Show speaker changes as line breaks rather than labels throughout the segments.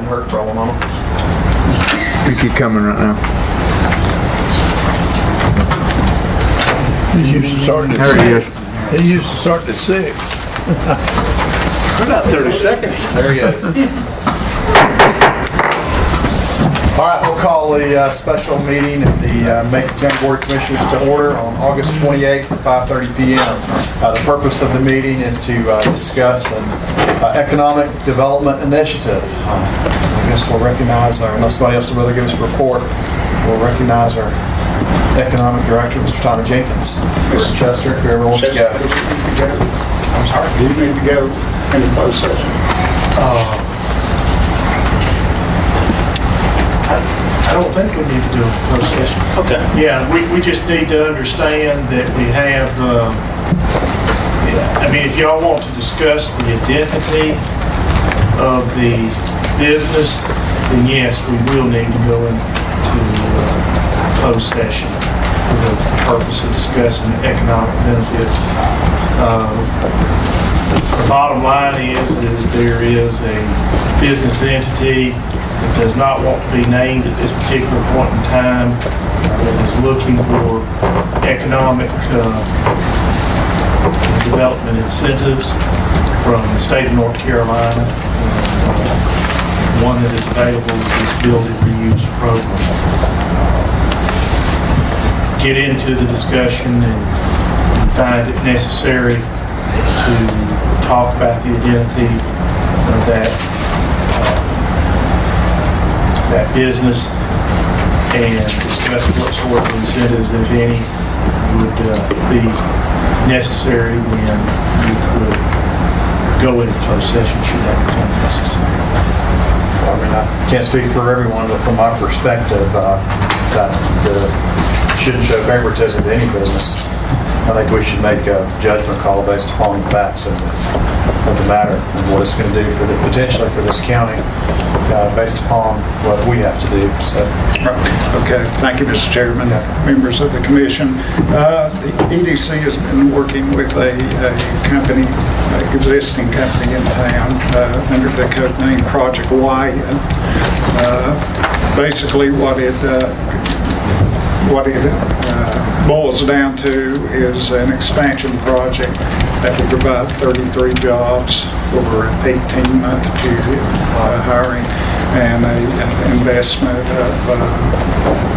hadn't heard from him on them.
I think he's coming right now.
He used to start at
There he is.
6. He used to start at 6.
For about 30 seconds. There he is. All right, we'll call the special meeting of the Macon County Board of Commissioners to order on August 28th at 5:30 p.m. The purpose of the meeting is to discuss an economic development initiative. I guess we'll recognize our, unless somebody else would rather give us a report, we'll recognize our Economic Director, Mr. Tommy Jenkins. Mr. Chester, whoever wants to go.
I'm sorry, do you need to go in the closed session?
I don't think we need to do a closed session.
Okay.
Yeah, we just need to understand that we have, I mean, if y'all want to discuss the identity of the business, then yes, we will need to go into closed session for the purpose of discussing economic benefits. The bottom line is there is a business entity that does not want to be named at this particular point in time, that is looking for economic development incentives from the state of North Carolina. One that is available is this Build It Reuse program. Get into the discussion and find it necessary to talk about the identity of that business and discuss what sort of incentives, if any, would be necessary when you could go into closed session should that become necessary.
I mean, I can't speak for everyone, but from my perspective, that shouldn't show favoritism to any business. I think we should make a judgment call based upon the facts of the matter and what it's going to do for potentially for this county, based upon what we have to do. So,
Okay, thank you, Mr. Chairman, members of the commission. The EDC has been working with a company, existing company in town, under the code name Project Wayah. Basically, what it boils down to is an expansion project that will provide 33 jobs over an 18-month period, hiring and an investment of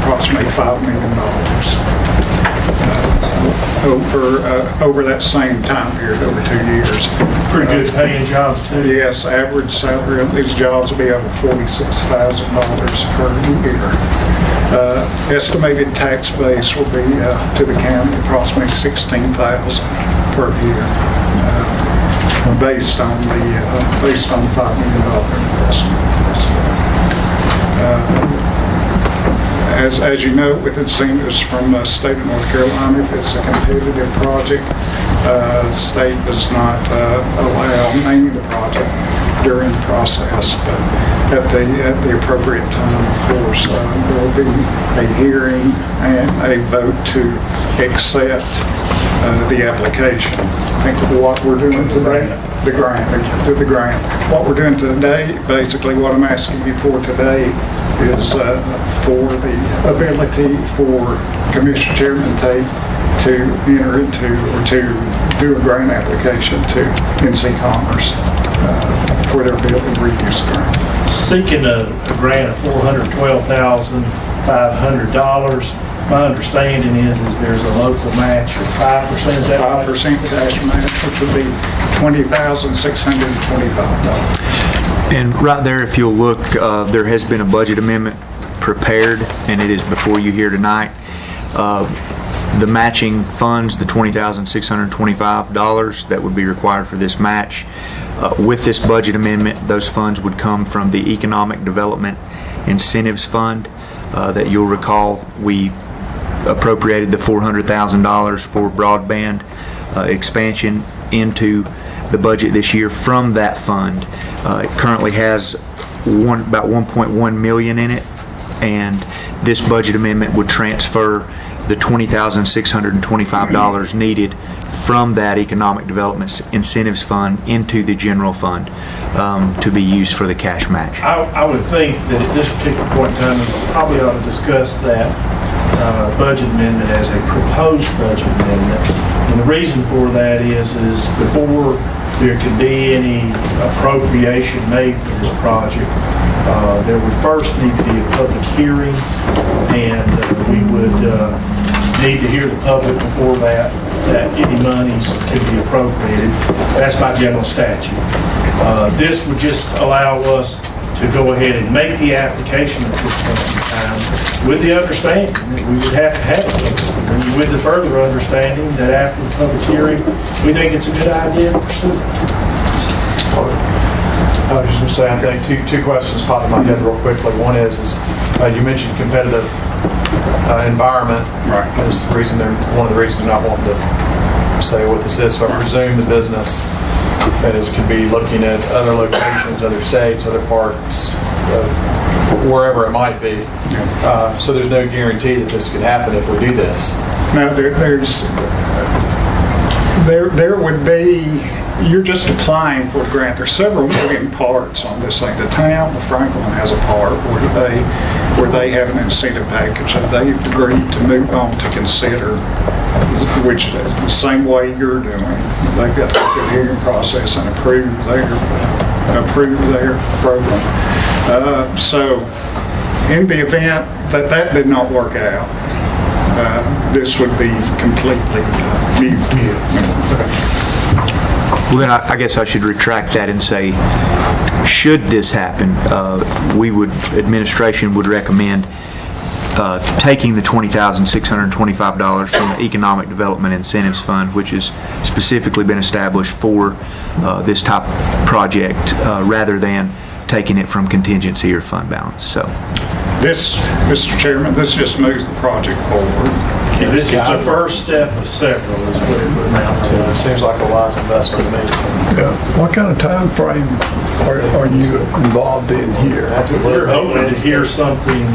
approximately $5 million over that same time period, over 2 years.
Pretty good paying jobs too.
Yes, average salary of these jobs will be over $46,000 per year. Estimated tax base will be to the county approximately $16,000 per year, based on the $5 million investment. As you know, with incentives from the state of North Carolina, if it's a competitive project, the state does not allow naming the project during the process, but at the appropriate time, of course, there will be a hearing and a vote to accept the application. I think what we're doing today, the grant. What we're doing today, basically what I'm asking you for today is for the ability for Commissioner Chairman Tate to enter into or to do a grant application to NC Commerce for their building reuse grant.
Seeking a grant of $412,500. My understanding is there's a local match of 5%. Is that
5% cash match, which would be $20,625.
And right there, if you'll look, there has been a budget amendment prepared, and it is before you here tonight. The matching funds, the $20,625 that would be required for this match, with this budget amendment, those funds would come from the Economic Development Incentives Fund that you'll recall we appropriated the $400,000 for broadband expansion into the budget this year from that fund. It currently has about $1.1 million in it, and this budget amendment would transfer the $20,625 needed from that Economic Development Incentives Fund into the general fund to be used for the cash match.
I would think that at this particular point in time, we probably ought to discuss that budget amendment as a proposed budget amendment. And the reason for that is before there could be any appropriation made for this project, there would first need to be a public hearing, and we would need to hear the public before that any monies could be appropriated. That's by general statute. This would just allow us to go ahead and make the application at this point in time with the understanding that we would have to have it, and with the further understanding that after the public hearing, we think it's a good idea to pursue it.
I was just going to say, I think two questions pop in my head real quickly. One is you mentioned competitive environment.
Right.
Is the reason one of the reasons they're not wanting to say what this is. So I presume the business could be looking at other locations, other states, other parts of wherever it might be.
Yeah.
So there's no guarantee that this could happen if we do this.
Now, there would be, you're just applying for the grant. There's several moving parts on this thing. The town of Franklin has a part where they have an incentive package that they've agreed to move on to consider, which the same way you're doing. They've got to go through the hearing process and approve their program. So in the event that did not work out, this would be completely mute.
Well, then I guess I should retract that and say, should this happen, administration would recommend taking the $20,625 from the Economic Development Incentives Fund, which has specifically been established for this type of project, rather than taking it from contingency or fund balance. So,
This, Mr. Chairman, this just moves the project forward.
This is the first step of several, is what it would amount to.
It seems like a wise investment to me.
Yeah. What kind of time frame are you involved in here?
We're hoping to hear something,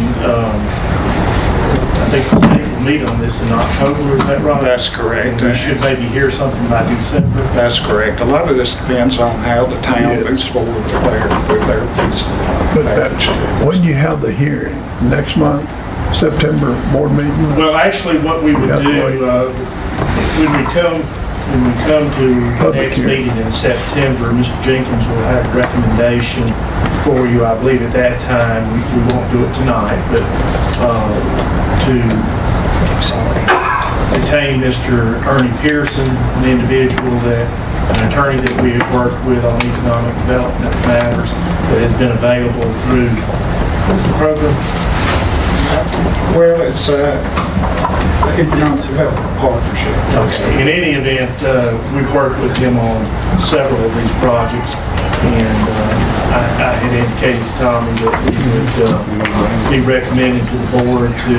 I think the state will meet on this in October, is that right?
That's correct.
And we should maybe hear something by December.
That's correct. A lot of this depends on how the town moves forward with their piece of
But
package.
when you have the hearing, next month, September board meeting?
Well, actually, what we would
Yeah,
do,
wait.
when we come to the
Public
next
hearing.
meeting in September, Mr. Jenkins will have a recommendation for you. I believe at that time, we won't do it tonight, but to retain Mr. Ernie Pearson, an individual an attorney that we have worked with on economic development matters that has been available through, what's the program?
Well, it's economic development partnership.
Okay. In any event, we've worked with him on several of these projects, and I had indicated to Tommy that we would be recommending to the board to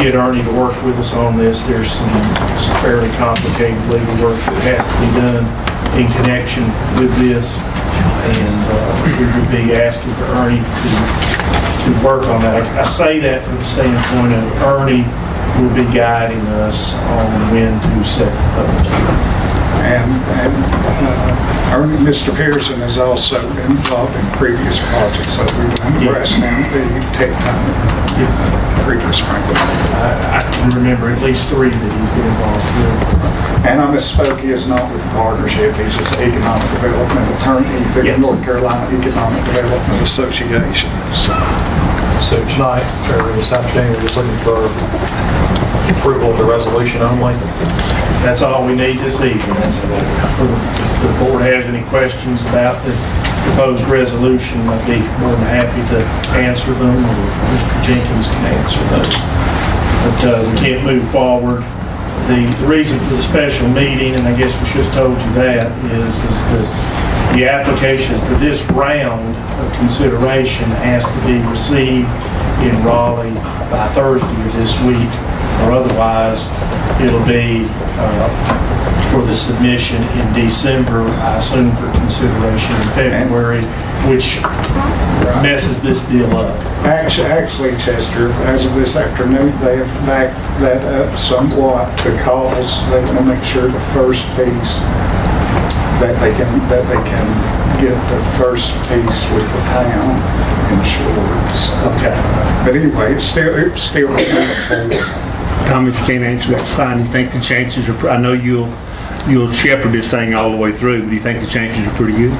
get Ernie to work with us on this. There's some fairly complicated legal work that has to be done in connection with this, and we would be asking for Ernie to work on that. I say that from the standpoint of Ernie will be guiding us on when to set the public hearing.
And Mr. Pearson has also been involved in previous projects, so we went west down the tech time, previous Franklin.
I can remember at least 3 that he's been involved with.
And I misspoke, he is not with the partnership, he's just economic development attorney through the
Yes.
North Carolina Economic Development Association.
So tonight, or this afternoon, we're just looking for approval of the resolution only.
That's all we need this evening. If the board has any questions about the proposed resolution, I'd be more than happy to answer them, or Mr. Jenkins can answer those. But we can't move forward. The reason for the special meeting, and I guess we should have told you that, is the application for this round of consideration has to be received in Raleigh by Thursday of this week, or otherwise it'll be for the submission in December, I assume for consideration in February, which messes this deal up.
Actually, Chester, as of this afternoon, they have backed that up somewhat because they want to make sure the first piece that they can get the first piece with the town insured. So.
Okay.
But anyway, it's still moving forward.
Tom, if you can't answer, that's fine. You think the chances are, I know you'll shepherd this thing all the way through, but do you think the chances are pretty good?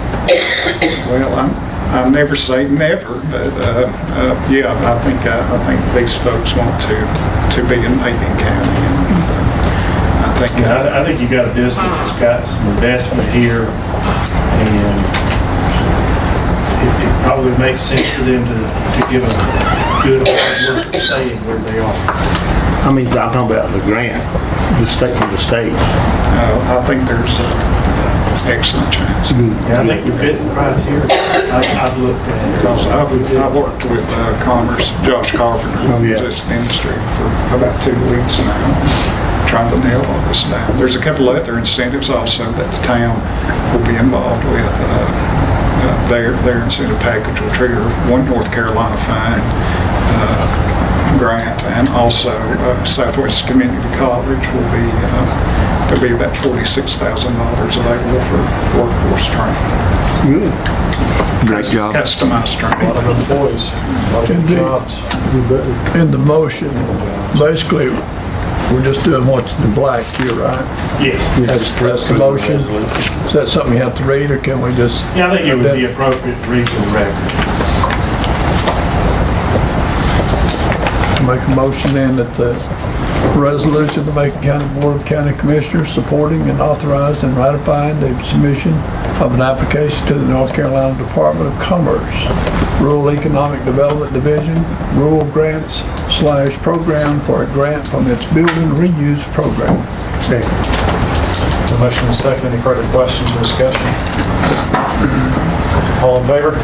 Well, I never say never, but yeah, I think these folks want to be in Macon County, and
I think you got a business that's got some investment here, and it probably makes sense for them to give a good hard work of staying where they are.
I mean, I'm talking about the grant, the state from the state.
I think there's excellent chance.
Yeah, I think we fit the criteria. I've looked at it.
Because I've worked with Josh Carpenter,
Oh, yeah.
in this industry for about 2 weeks now, trying to nail all this down. There's a couple other incentives also that the town will be involved with. Their incentive package will trigger one North Carolina fine grant, and also Southwest Community College will be there'll be about $46,000 available for workforce training.
Great job.
Customized training.
A lot of other boys, a lot of good jobs.
In the motion, basically, we're just doing what's in black here, right?
Yes.
That's the motion. Is that something you have to read, or can we just?
Yeah, I think it would be appropriate to read for the record.
Make a motion then that the resolution of the Macon County Board of County Commissioners supporting and authorizing and ratifying the submission of an application to the North Carolina Department of Commerce, Rural Economic Development Division, Rural Grants/Program for a grant from its Building Reuse Program.
Second.
The motion is second. Any further questions or discussion? All in favor?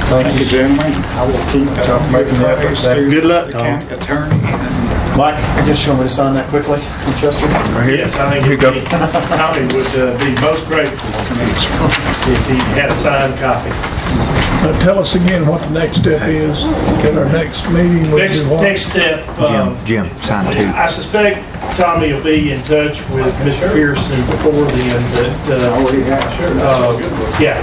Thank you, gentlemen. I will keep
Making the effort.
Good luck,
the
Tom.
county attorney. And
Mike, I guess you want me to sign that quickly, Chester?
Yes, I think Tommy would be most grateful if he had a signed copy.
Now tell us again what the next step is. At our next meeting, we'll do what?
Next step.
Jim, sign two.
I suspect Tommy will be in touch with Mr. Pearson before then, but,
already have.
yeah.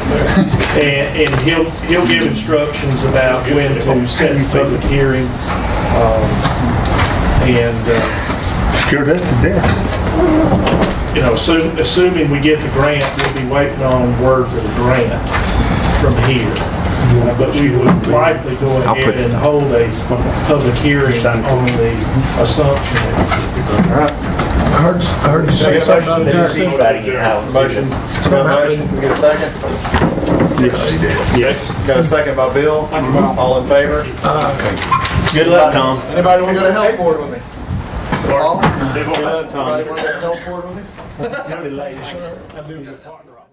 And he'll give instructions about when to set the public hearing.
Scared us to death.
You know, assuming we get the grant, we'll be waiting on word for the grant from here. But we would likely go ahead and hold a public hearing on the assumption.
All right.
I heard you say something about that.
Motion. Got a motion. We get a second?
Yes, he did.
Yeah.
Got a second by Bill. All in favor?
Good luck, Tom.
Anybody want to go to health board with me? Paul?
Good luck, Tom.
Anybody want to go to health board with me?
Young lady, I do your partner.